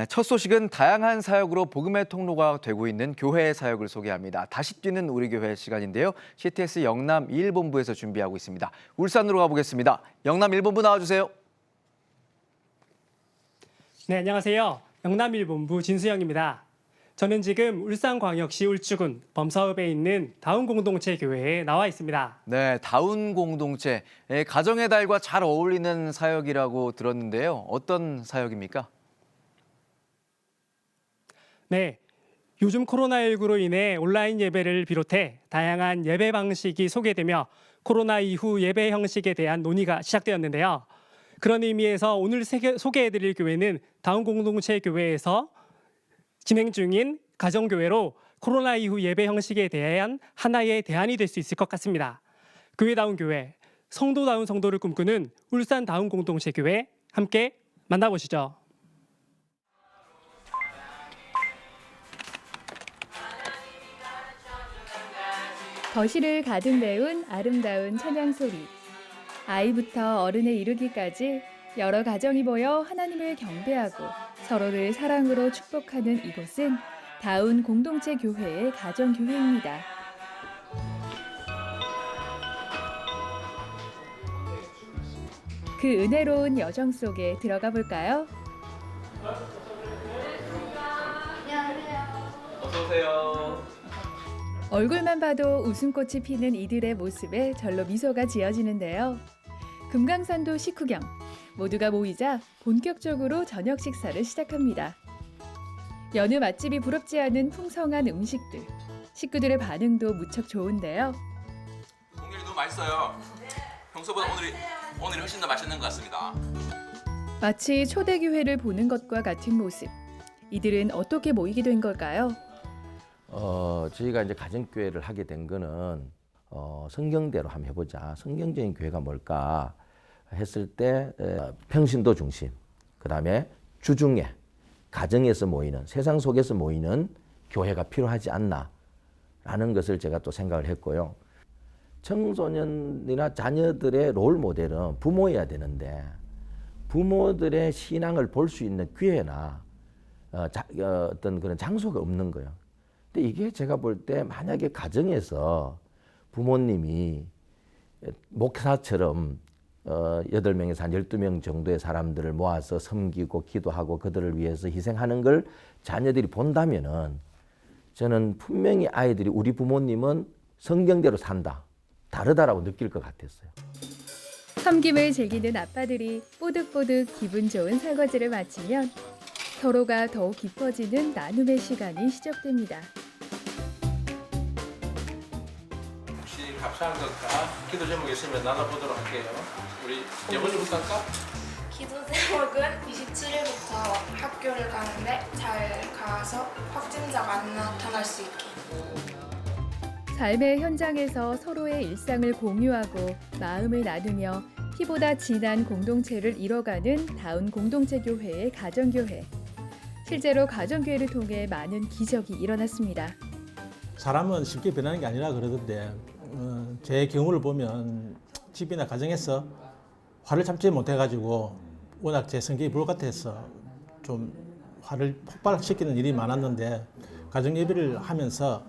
첫 소식은 다양한 사역으로 복음의 통로가 되고 있는 교회의 사역을 소개합니다. 다시 뛰는 우리 교회 시간인데요. CTS 영남 1본부에서 준비하고 있습니다. 울산으로 가보겠습니다. 영남 1본부 나와주세요. 네, 안녕하세요. 영남 1본부 진수영입니다. 저는 지금 울산광역시 울주군 범사읍에 있는 다운 공동체 교회에 나와 있습니다. 네, 다운 공동체. 가정의 달과 잘 어울리는 사역이라고 들었는데요. 어떤 사역입니까? 네, 요즘 코로나19로 인해 온라인 예배를 비롯해 다양한 예배 방식이 소개되며 코로나 이후 예배 형식에 대한 논의가 시작되었는데요. 그런 의미에서 오늘 소개해드릴 교회는 다운 공동체 교회에서 진행 중인 가정교회로 코로나 이후 예배 형식에 대한 하나의 대안이 될 수 있을 것 같습니다. 교회다운 교회, 성도다운 성도를 꿈꾸는 울산 다운 공동체 교회 함께 만나보시죠. 거실을 가득 메운 아름다운 찬양 소리. 아이부터 어른에 이르기까지 여러 가정이 모여 하나님을 경배하고 서로를 사랑으로 축복하는 이곳은 다운 공동체 교회의 가정교회입니다. 그 은혜로운 여정 속에 들어가 볼까요? 어서 오세요. 얼굴만 봐도 웃음꽃이 피는 이들의 모습에 절로 미소가 지어지는데요. 금강산도 식후경, 모두가 모이자 본격적으로 저녁 식사를 시작합니다. 여느 맛집이 부럽지 않은 풍성한 음식들, 식구들의 반응도 무척 좋은데요. 공연이 너무 맛있어요. 평소보다 오늘이 훨씬 더 맛있는 것 같습니다. 마치 초대교회를 보는 것과 같은 모습. 이들은 어떻게 모이게 된 걸까요? 저희가 이제 가정교회를 하게 된 거는 성경대로 한번 해보자. 성경적인 교회가 뭘까 했을 때 평신도 중심, 그 다음에 주중에 가정에서 모이는, 세상 속에서 모이는 교회가 필요하지 않나 라는 것을 제가 또 생각을 했고요. 청소년이나 자녀들의 롤 모델은 부모여야 부모들의 신앙을 볼 수 있는 기회나 어떤 그런 장소가 없는 거예요. 근데 이게 제가 볼 때 만약에 가정에서 부모님이 목사처럼 8명에서 한 12명 정도의 사람들을 모아서 섬기고 기도하고 그들을 위해서 희생하는 걸 자녀들이 본다면은 저는 분명히 아이들이 우리 부모님은 성경대로 산다, 다르다라고 느낄 것 같았어요. 섬김을 즐기는 아빠들이 뽀득뽀득 기분 좋은 설거지를 마치면 서로가 더욱 깊어지는 나눔의 시간이 시작됩니다. 혹시 감사한 것과 기도 제목 있으면 나눠보도록 할게요. 우리 예번이부터 할까? 기도 제목은 27일부터 학교를 가는데 잘 가서 확진자가 안 나타날 수 있게. 삶의 현장에서 서로의 일상을 공유하고 마음을 나누며 피보다 진한 공동체를 이뤄가는 다운 공동체 교회의 가정교회. 실제로 가정교회를 통해 많은 기적이 일어났습니다. 사람은 쉽게 변하는 게 아니라 그러던데 제 경우를 보면 집이나 가정에서 화를 참지 못해가지고 워낙 제 성격이 불같아서 좀 화를 폭발시키는 일이 많았는데 가정 예배를 하면서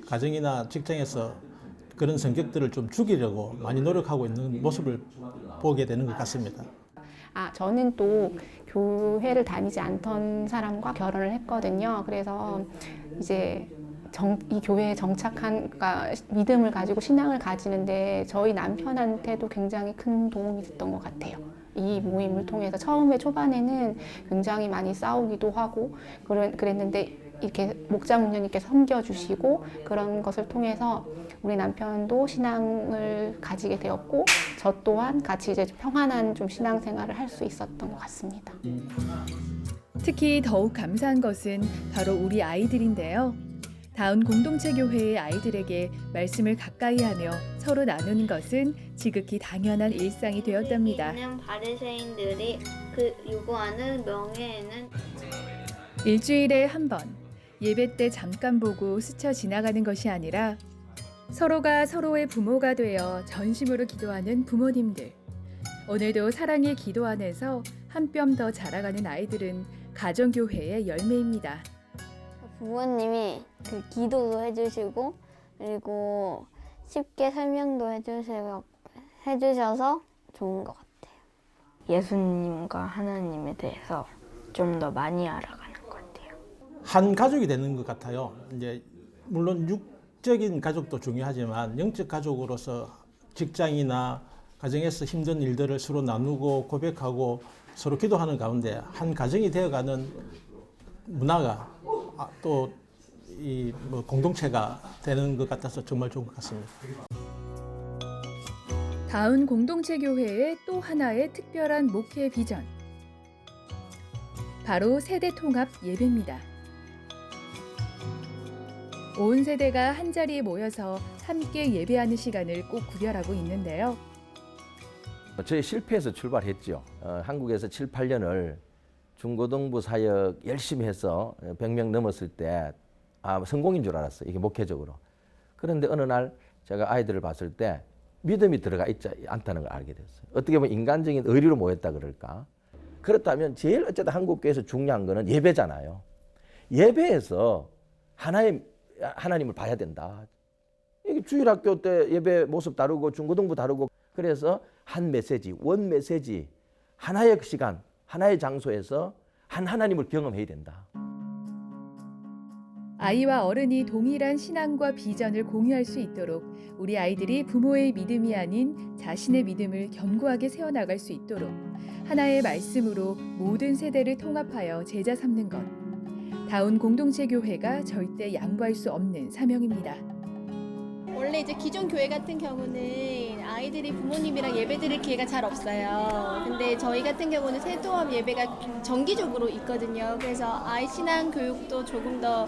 가정이나 직장에서 그런 성격들을 좀 죽이려고 많이 노력하고 있는 모습을 보게 되는 것 같습니다. 저는 또 교회를 다니지 않던 사람과 결혼을 했거든요. 그래서 이제 이 교회에 정착한, 그러니까 믿음을 가지고 신앙을 가지는데 저희 남편한테도 굉장히 큰 도움이 됐던 것 같아요. 이 모임을 통해서 처음에 초반에는 굉장히 많이 싸우기도 하고 그랬는데 이렇게 목자문녀님께서 섬겨주시고 그런 것을 통해서 우리 남편도 신앙을 가지게 되었고 저 또한 같이 이제 평안한 좀 신앙생활을 할 수 있었던 것 같습니다. 특히 더욱 감사한 것은 바로 우리 아이들인데요. 다운 공동체 교회의 아이들에게 말씀을 가까이 하며 서로 나누는 것은 지극히 당연한 일상이 되었답니다. 있는 바리새인들이 그 요구하는 명예에는 일주일에 한 번 예배 때 잠깐 보고 스쳐 지나가는 것이 아니라 서로가 서로의 부모가 되어 전심으로 기도하는 부모님들. 오늘도 사랑의 기도 안에서 한 뼘 더 자라가는 아이들은 가정교회의 열매입니다. 부모님이 기도도 해주시고 그리고 쉽게 설명도 해주셔서 좋은 것 같아요. 예수님과 하나님에 대해서 좀 더 많이 알아가는 것 같아요. 한 가족이 되는 것 같아요. 이제 물론 육적인 가족도 중요하지만 영적 가족으로서 직장이나 가정에서 힘든 일들을 서로 나누고 고백하고 서로 기도하는 가운데 한 가정이 되어가는 문화가 또 이 공동체가 되는 것 같아서 정말 좋은 것 같습니다. 다운 공동체 교회의 또 하나의 특별한 목회 비전. 바로 세대 통합 예배입니다. 온 세대가 한자리에 모여서 함께 예배하는 시간을 꼭 구별하고 있는데요. 저희 실패에서 출발했죠. 한국에서 7, 8년을 중고등부 사역 열심히 해서 100명 넘었을 때 성공인 줄 알았어요. 이게 목회적으로. 그런데 어느 날 제가 아이들을 봤을 때 믿음이 들어가 있지 않다는 걸 알게 됐어요. 어떻게 보면 인간적인 의리로 모였다 그럴까? 그렇다면 제일 어쨌든 한국교회에서 중요한 거는 예배잖아요. 예배에서 하나님을 봐야 된다. 이게 주일학교 때 예배 모습 다르고 중고등부 다르고 그래서 한 메시지, 원 메시지, 하나의 시간, 하나의 장소에서 한 하나님을 경험해야 된다. 아이와 어른이 동일한 신앙과 비전을 공유할 수 있도록 우리 아이들이 부모의 믿음이 아닌 자신의 믿음을 견고하게 세워나갈 수 있도록 하나의 말씀으로 모든 세대를 통합하여 제자 삼는 것. 다운 공동체 교회가 절대 양보할 수 없는 사명입니다. 원래 이제 기존 교회 같은 경우는 아이들이 부모님이랑 예배 드릴 기회가 잘 없어요. 근데 저희 같은 경우는 세도합 예배가 정기적으로 있거든요. 그래서 아이 신앙 교육도 조금 더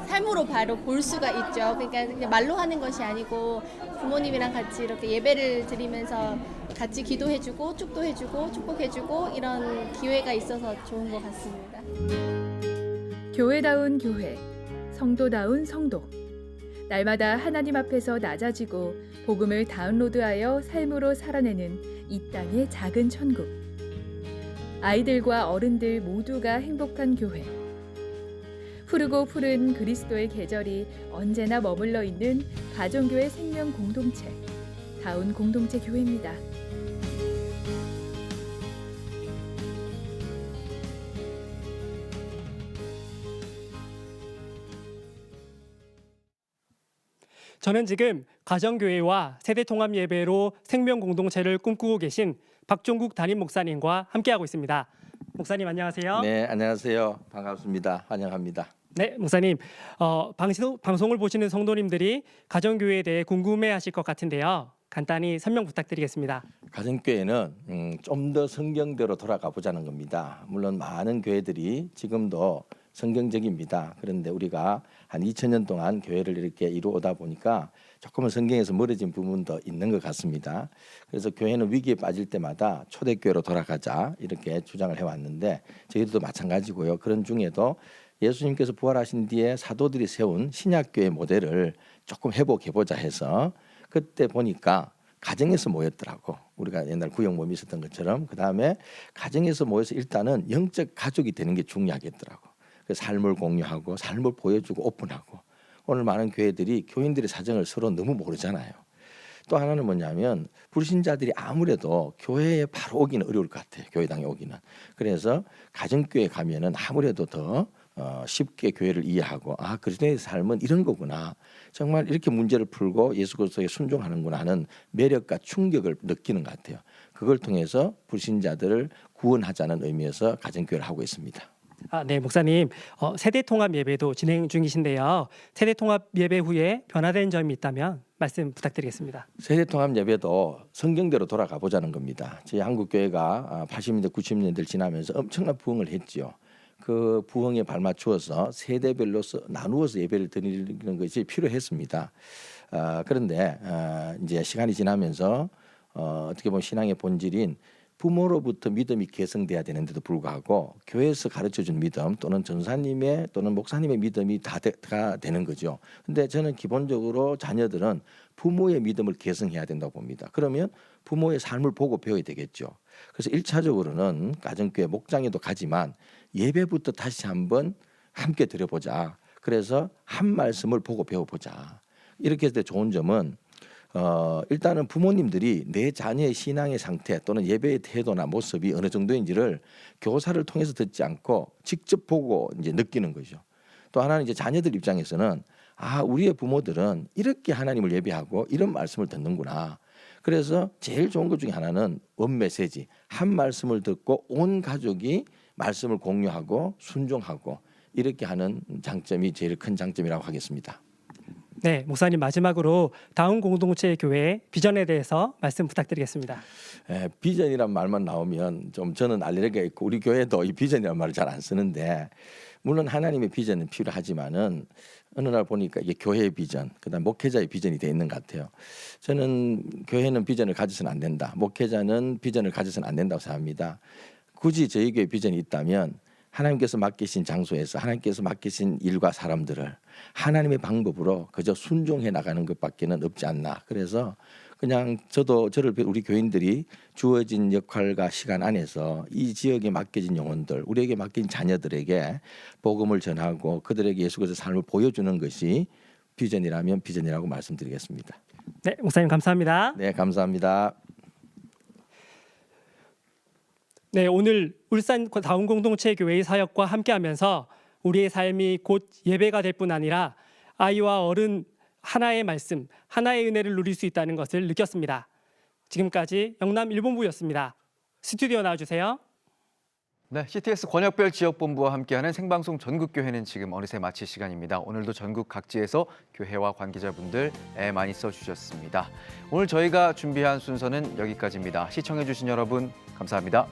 삶으로 바로 볼 수가 있죠. 그러니까 그냥 말로 하는 것이 아니고 부모님이랑 같이 이렇게 예배를 드리면서 같이 기도해주고 축도해주고 축복해주고 이런 기회가 있어서 좋은 것 같습니다. 교회다운 교회, 성도다운 성도. 날마다 하나님 앞에서 낮아지고 복음을 다운로드하여 삶으로 살아내는 이 땅의 작은 천국. 아이들과 어른들 모두가 행복한 교회. 푸르고 푸른 그리스도의 계절이 언제나 머물러 있는 가정교회 생명 공동체, 다운 공동체 교회입니다. 저는 지금 가정교회와 세대통합 예배로 생명 공동체를 꿈꾸고 계신 박종국 담임 목사님과 함께하고 있습니다. 목사님 안녕하세요. 네, 안녕하세요. 반갑습니다. 환영합니다. 네, 목사님. 방송을 보시는 성도님들이 가정교회에 대해 궁금해하실 것 같은데요. 간단히 설명 부탁드리겠습니다. 가정교회는 좀 더 성경대로 돌아가 보자는 겁니다. 물론 많은 교회들이 지금도 성경적입니다. 그런데 우리가 한 2000년 동안 교회를 이렇게 이루어오다 보니까 조금은 성경에서 멀어진 부분도 있는 것 같습니다. 그래서 교회는 위기에 빠질 때마다 초대교회로 돌아가자 이렇게 주장을 해왔는데 저희들도 마찬가지고요. 그런 중에도 예수님께서 부활하신 뒤에 사도들이 세운 신약교회 모델을 조금 회복해보자 해서 그때 보니까 가정에서 모였더라고. 우리가 옛날 구역모임이 있었던 것처럼 그 다음에 가정에서 모여서 일단은 영적 가족이 되는 게 중요하겠더라고. 그 삶을 공유하고 삶을 보여주고 오픈하고 오늘 많은 교회들이 교인들의 사정을 서로 너무 모르잖아요. 또 하나는 뭐냐면 불신자들이 아무래도 교회에 바로 오기는 어려울 것 같아요. 교회당에 오기는. 그래서 가정교회 가면은 아무래도 더 쉽게 교회를 이해하고 그리스도의 삶은 이런 거구나. 정말 이렇게 문제를 풀고 예수 그리스도에 순종하는구나 하는 매력과 충격을 느끼는 것 같아요. 그걸 통해서 불신자들을 구원하자는 의미에서 가정교회를 하고 있습니다. 네, 목사님. 세대통합 예배도 진행 중이신데요. 세대통합 예배 후에 변화된 점이 있다면 말씀 부탁드리겠습니다. 세대통합 예배도 성경대로 돌아가 보자는 겁니다. 저희 한국교회가 80년대, 90년대를 지나면서 엄청난 부흥을 했죠. 그 부흥에 발맞추어서 세대별로 나누어서 예배를 드리는 것이 필요했습니다. 그런데 이제 시간이 지나면서 어떻게 보면 신앙의 본질인 부모로부터 믿음이 개성돼야 되는데도 불구하고 교회에서 가르쳐준 믿음 또는 전사님의 또는 목사님의 믿음이 다 되는 거죠. 근데 저는 기본적으로 자녀들은 부모의 믿음을 개성해야 된다고 봅니다. 그러면 부모의 삶을 보고 배워야 되겠죠. 그래서 1차적으로는 가정교회 목장에도 가지만 예배부터 다시 한번 함께 드려보자. 그래서 한 말씀을 보고 배워보자. 이렇게 했을 때 좋은 점은 일단은 부모님들이 내 자녀의 신앙의 상태 또는 예배의 태도나 모습이 어느 정도인지를 교사를 통해서 듣지 않고 직접 보고 이제 느끼는 거죠. 또 하나는 이제 자녀들 입장에서는 우리의 부모들은 이렇게 하나님을 예배하고 이런 말씀을 듣는구나. 그래서 제일 좋은 것 중에 하나는 원메시지, 한 말씀을 듣고 온 가족이 말씀을 공유하고 순종하고 이렇게 하는 장점이 제일 큰 장점이라고 하겠습니다. 네, 목사님 마지막으로 다운 공동체 교회 비전에 대해서 말씀 부탁드리겠습니다. 비전이란 말만 나오면 좀 저는 알레르기가 있고 우리 교회도 이 비전이라는 말을 잘 안 쓰는데 물론 하나님의 비전은 필요하지만은 어느 날 보니까 이게 교회의 비전, 그다음 목회자의 비전이 돼 있는 것 같아요. 저는 교회는 비전을 가져서는 안 된다. 목회자는 비전을 가져서는 안 된다고 생각합니다. 굳이 저희 교회 비전이 있다면 하나님께서 맡기신 장소에서 하나님께서 맡기신 일과 사람들을 하나님의 방법으로 그저 순종해 나가는 것밖에는 없지 않나. 그래서 그냥 저를 우리 교인들이 주어진 역할과 시간 안에서 이 지역에 맡겨진 영혼들, 우리에게 맡긴 자녀들에게 복음을 전하고 그들에게 예수 그리스도의 삶을 보여주는 것이 비전이라면 비전이라고 말씀드리겠습니다. 네, 목사님 감사합니다. 네, 감사합니다. 네, 오늘 울산 다운 공동체 교회의 사역과 함께하면서 우리의 삶이 곧 예배가 될 뿐 아니라 아이와 어른 하나의 말씀, 하나의 은혜를 누릴 수 있다는 것을 느꼈습니다. 지금까지 영남 1본부였습니다. 스튜디오 나와주세요. 네, CTS 권역별 지역본부와 함께하는 생방송 전국교회는 지금 어느새 마칠 시간입니다. 오늘도 전국 각지에서 교회와 관계자분들 애 많이 써주셨습니다. 오늘 저희가 준비한 순서는 여기까지입니다. 시청해주신 여러분 감사합니다.